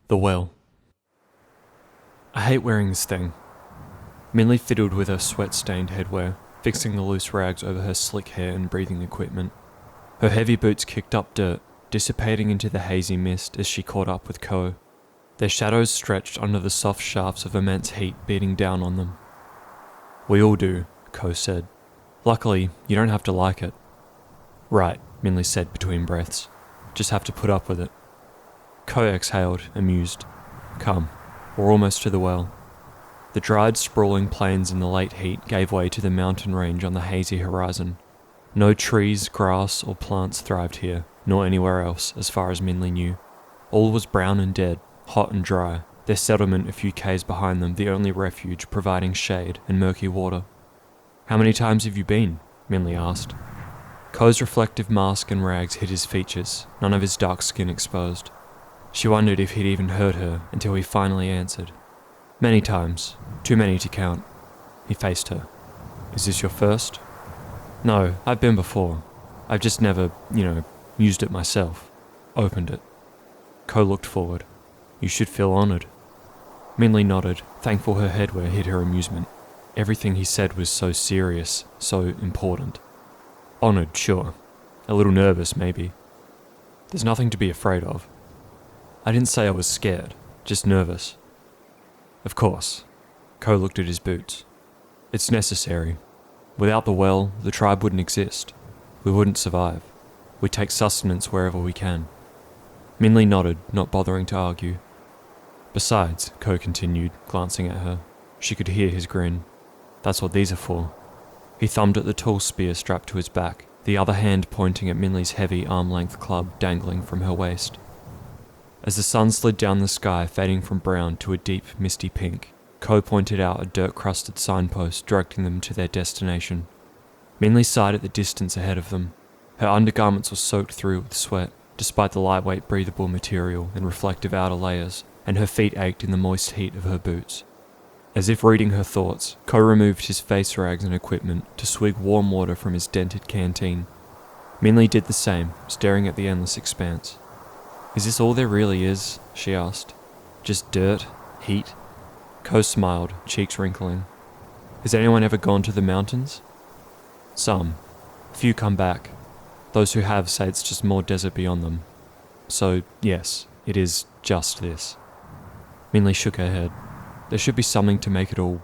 The well. I hate wearing this thing. Minley fiddled with her sweat-stained headwear, fixing the loose rags over her slick hair and breathing equipment. Her heavy boots kicked up dirt, dissipating into the hazy mist as she caught up with Ko. Their shadows stretched under the soft shafts of immense heat beating down on them. "We all do," Ko said. "Luckily, you don't have to like it." "Right," Minley said between breaths. "Just have to put up with it." Ko exhaled, amused. "Come, we're almost to the well." The dried, sprawling plains in the late heat gave way to the mountain range on the hazy horizon. No trees, grass, or plants thrived here, nor anywhere else, as far as Minley knew. All was brown and dead, hot and dry, their settlement a few k's behind them the only refuge providing shade and murky water. "How many times have you been?" Minley asked. Ko's reflective mask and rags hid his features, none of his dark skin exposed. She wondered if he'd even heard her until he finally answered. "Many times. Too many to count." He faced her. "Is this your first?" "No, I've been before. I've just never, used it myself. Opened it." Ko looked forward. "You should feel honoured." Minley nodded, thankful her headwear hid her amusement. Everything he said was so serious, so important. "Honoured, sure. A little nervous, maybe. There's nothing to be afraid of." "I didn't say I was scared, just nervous." "Of course." Ko looked at his boots. "It's necessary. Without the well, the tribe wouldn't exist. We wouldn't survive. We take sustenance wherever we can." Minley nodded, not bothering to argue. "Besides," Ko continued, glancing at her, she could hear his grin. "That's what these are for." He thumbed at the tall spear strapped to his back, the other hand pointing at Minley's heavy arm-length club dangling from her waist. As the sun slid down the sky, fading from brown to a deep, misty pink, Ko pointed out a dirt-crusted signpost directing them to their destination. Minley sighed at the distance ahead of them. Her undergarments were soaked through with sweat, despite the lightweight breathable material and reflective outer layers, and her feet ached in the moist heat of her boots. As if reading her thoughts, Ko removed his face rags and equipment to swig warm water from his dented canteen. Minley did the same, staring at the endless expanse. "Is this all there really is?" she asked. "Just dirt? Heat?" Ko smiled, cheeks wrinkling. "Has anyone ever gone to the mountains?" "Some. Few come back. Those who have say it's just more desert beyond them. So, yes, it is just this." Minley shook her head. "There should be something to make it all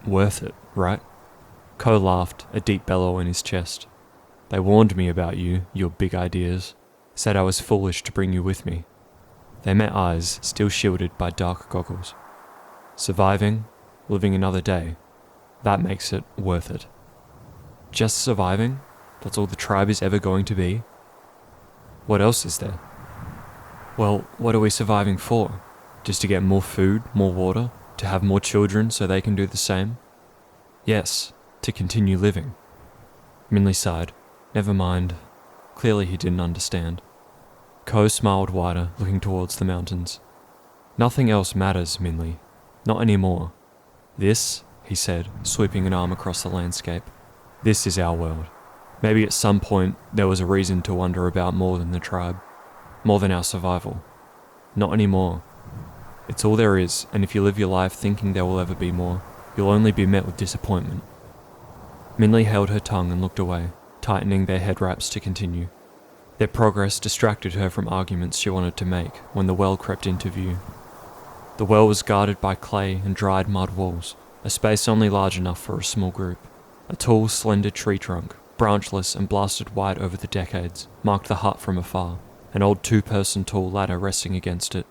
worth it, right?" Ko laughed, a deep bellow in his chest. "They warned me about you, your big ideas. Said I was foolish to bring you with me." They met eyes, still shielded by dark goggles. "Surviving, living another day, that makes it worth it." "Just surviving? That's all the tribe is ever going to be?" "What else is there?" "Well, what are we surviving for? Just to get more food, more water, to have more children so they can do the same?" "Yes, to continue living." Minley sighed. Never mind. Clearly he didn't understand. Ko smiled wider, looking towards the mountains. "Nothing else matters, Minley. Not anymore. This," he said, sweeping an arm across the landscape, "this is our world. Maybe at some point there was a reason to wonder about more than the tribe, more than our survival. Not anymore. It's all there is, and if you live your life thinking there will ever be more, you'll only be met with disappointment." Minley held her tongue and looked away, tightening their head wraps to continue. Their progress distracted her from arguments she wanted to make when the well crept into view. The well was guarded by clay and dried mud walls, a space only large enough for a small group. A tall, slender tree trunk, branchless and blasted white over the decades, marked the hut from afar, an old two-person tall ladder resting against it.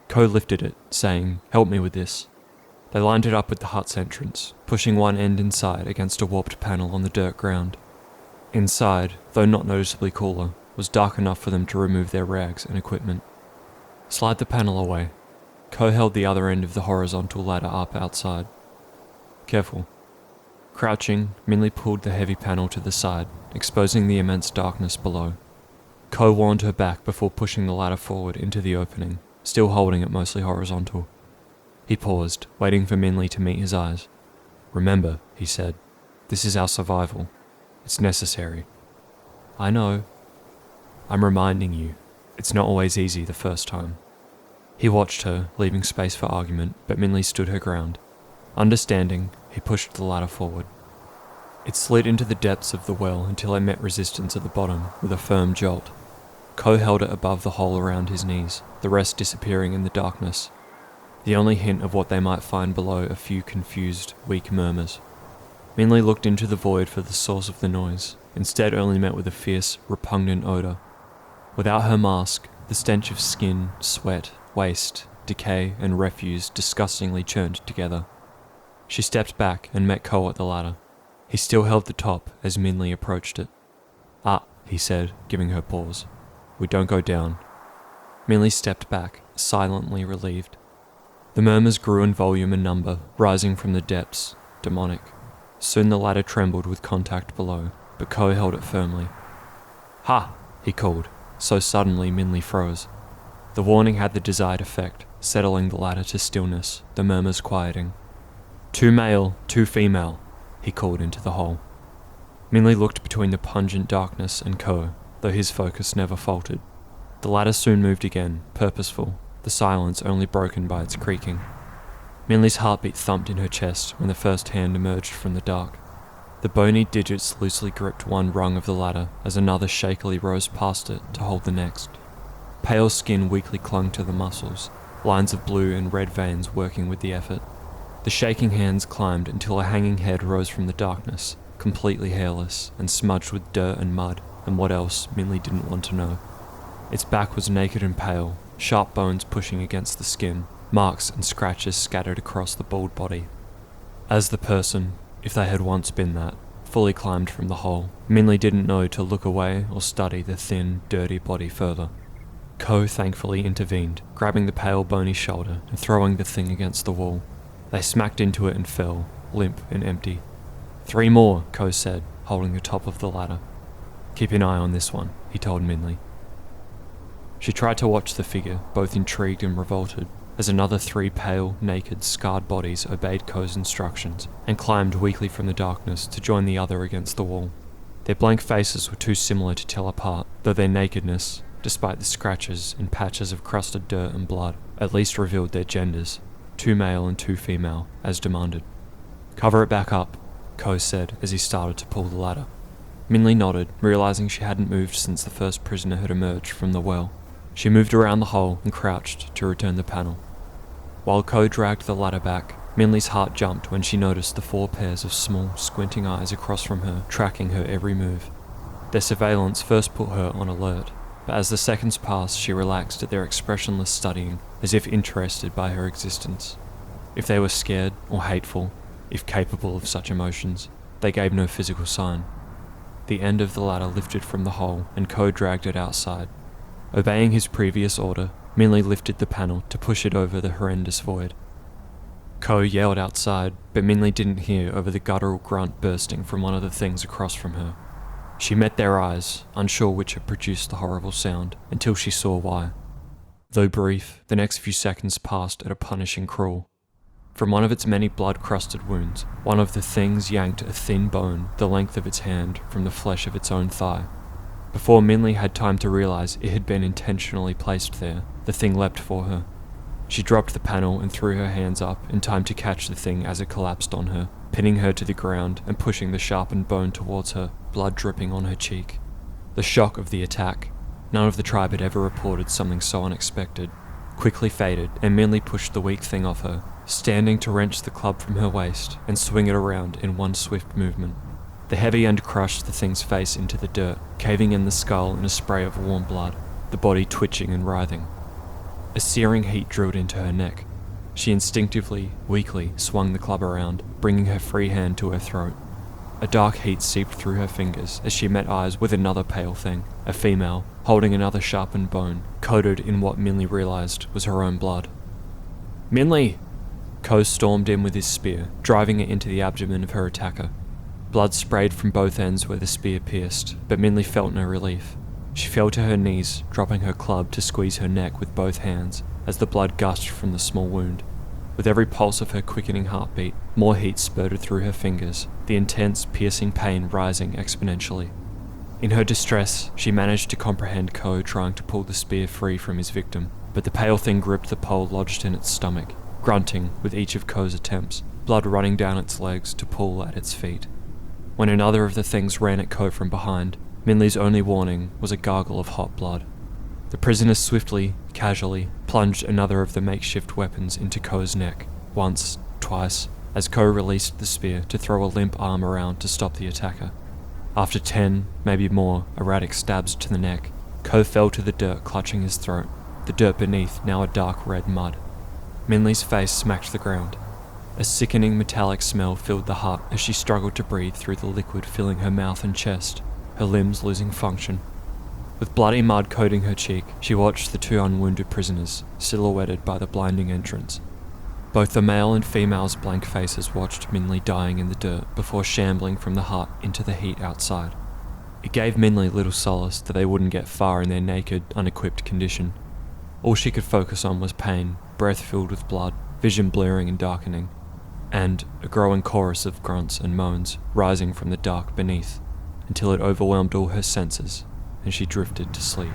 Ko lifted it, saying, "Help me with this." They lined it up with the hut's entrance, pushing one end inside against a warped panel on the dirt ground. Inside, though not noticeably cooler, was dark enough for them to remove their rags and equipment. "Slide the panel away." Ko held the other end of the horizontal ladder up outside. "Careful." Crouching, Minley pulled the heavy panel to the side, exposing the immense darkness below. Ko warned her back before pushing the ladder forward into the opening, still holding it mostly horizontal. He paused, waiting for Minley to meet his eyes. "Remember," he said, "this is our survival. It's necessary." "I know. I'm reminding you, it's not always easy the first time." He watched her, leaving space for argument, but Minley stood her ground. Understanding, he pushed the ladder forward. It slid into the depths of the well until it met resistance at the bottom with a firm jolt. Ko held it above the hole around his knees, the rest disappearing in the darkness. The only hint of what they might find below a few confused, weak murmurs. Minley looked into the void for the source of the noise, instead only met with a fierce, repugnant odour. Without her mask, the stench of skin, sweat, waste, decay and refuse disgustingly churned together. She stepped back and met Ko at the ladder. He still held the top as Minley approached it. "Ah," he said, giving her pause. "We don't go down." Minley stepped back, silently relieved. The murmurs grew in volume and number, rising from the depths, demonic. Soon the ladder trembled with contact below, but Ko held it firmly. "Ha!" he called, so suddenly Minley froze. The warning had the desired effect, settling the ladder to stillness, the murmurs quieting. "Two male, two female," he called into the hole. Minley looked between the pungent darkness and Ko, though his focus never faltered. The ladder soon moved again, purposeful, the silence only broken by its creaking. Minley's heartbeat thumped in her chest when the first hand emerged from the dark. The bony digits loosely gripped one rung of the ladder as another shakily rose past it to hold the next. Pale skin weakly clung to the muscles, lines of blue and red veins working with the effort. The shaking hands climbed until a hanging head rose from the darkness, completely hairless and smudged with dirt and mud and what else Minley didn't want to know. Its back was naked and pale, sharp bones pushing against the skin, marks and scratches scattered across the bald body. As the person, if they had once been that, fully climbed from the hole, Minley didn't know to look away or study the thin, dirty body further. Ko thankfully intervened, grabbing the pale bony shoulder and throwing the thing against the wall. They smacked into it and fell, limp and empty. "3 more, Ko said, holding the top of the ladder. "Keep an eye on this one," he told Minley. She tried to watch the figure, both intrigued and revolted, as another 3 pale, naked, scarred bodies obeyed Ko's instructions and climbed weakly from the darkness to join the other against the wall. Their blank faces were too similar to tell apart, though their nakedness, despite the scratches and patches of crusted dirt and blood, at least revealed their genders, 2 male and 2 female, as demanded. "Cover it back up," Ko said as he started to pull the ladder. Minley nodded, realizing she hadn't moved since the first prisoner had emerged from the well. She moved around the hole and crouched to return the panel. While Ko dragged the ladder back, Minley's heart jumped when she noticed the 4 pairs of small, squinting eyes across from her, tracking her every move. Their surveillance first put her on alert, but as the seconds passed she relaxed at their expressionless studying, as if interested by her existence. If they were scared or hateful, if capable of such emotions, they gave no physical sign. The end of the ladder lifted from the hole and Ko dragged it outside. Obeying his previous order, Minley lifted the panel to push it over the horrendous void. Ko yelled outside, but Minley didn't hear over the guttural grunt bursting from one of the things across from her. She met their eyes, unsure which had produced the horrible sound, until she saw why. Though brief, the next few seconds passed at a punishing crawl. From one of its many blood-crusted wounds, one of the things yanked a thin bone the length of its hand from the flesh of its own thigh. Before Minley had time to realize it had been intentionally placed there, the thing leapt for her. She dropped the panel and threw her hands up in time to catch the thing as it collapsed on her, pinning her to the ground and pushing the sharpened bone towards her, blood dripping on her cheek. The shock of the attack, none of the tribe had ever reported something so unexpected, quickly faded, and Minley pushed the weak thing off her, standing to wrench the club from her waist and swing it around in one swift movement. The heavy end crushed the thing's face into the dirt, caving in the skull in a spray of warm blood, the body twitching and writhing. A searing heat drilled into her neck. She instinctively, weakly, swung the club around, bringing her free hand to her throat. A dark heat seeped through her fingers as she met eyes with another pale thing, a female, holding another sharpened bone, coated in what Minley realized was her own blood. "Minley!" Ko stormed in with his spear, driving it into the abdomen of her attacker. Blood sprayed from both ends where the spear pierced, but Minley felt no relief. She fell to her knees, dropping her club to squeeze her neck with both hands, as the blood gushed from the small wound. With every pulse of her quickening heartbeat, more heat spurted through her fingers, the intense, piercing pain rising exponentially. In her distress, she managed to comprehend Ko trying to pull the spear free from his victim, but the pale thing gripped the pole lodged in its stomach, grunting with each of Ko's attempts, blood running down its legs to pull at its feet. When another of the things ran at Ko from behind, Minley's only warning was a gargle of hot blood. The prisoner swiftly, casually, plunged another of the makeshift weapons into Ko's neck, once, twice, as Ko released the spear to throw a limp arm around to stop the attacker. After 10, maybe more, erratic stabs to the neck, Ko fell to the dirt clutching his throat, the dirt beneath now a dark red mud. Minley's face smacked the ground. A sickening metallic smell filled the hut as she struggled to breathe through the liquid filling her mouth and chest, her limbs losing function. With bloody mud coating her cheek, she watched the two unwounded prisoners, silhouetted by the blinding entrance. Both the male and female's blank faces watched Minley dying in the dirt before shambling from the hut into the heat outside. It gave Minley little solace that they wouldn't get far in their naked, unequipped condition. All she could focus on was pain, breath filled with blood, vision blurring and darkening, and a growing chorus of grunts and moans rising from the dark beneath, until it overwhelmed all her senses and she drifted to sleep.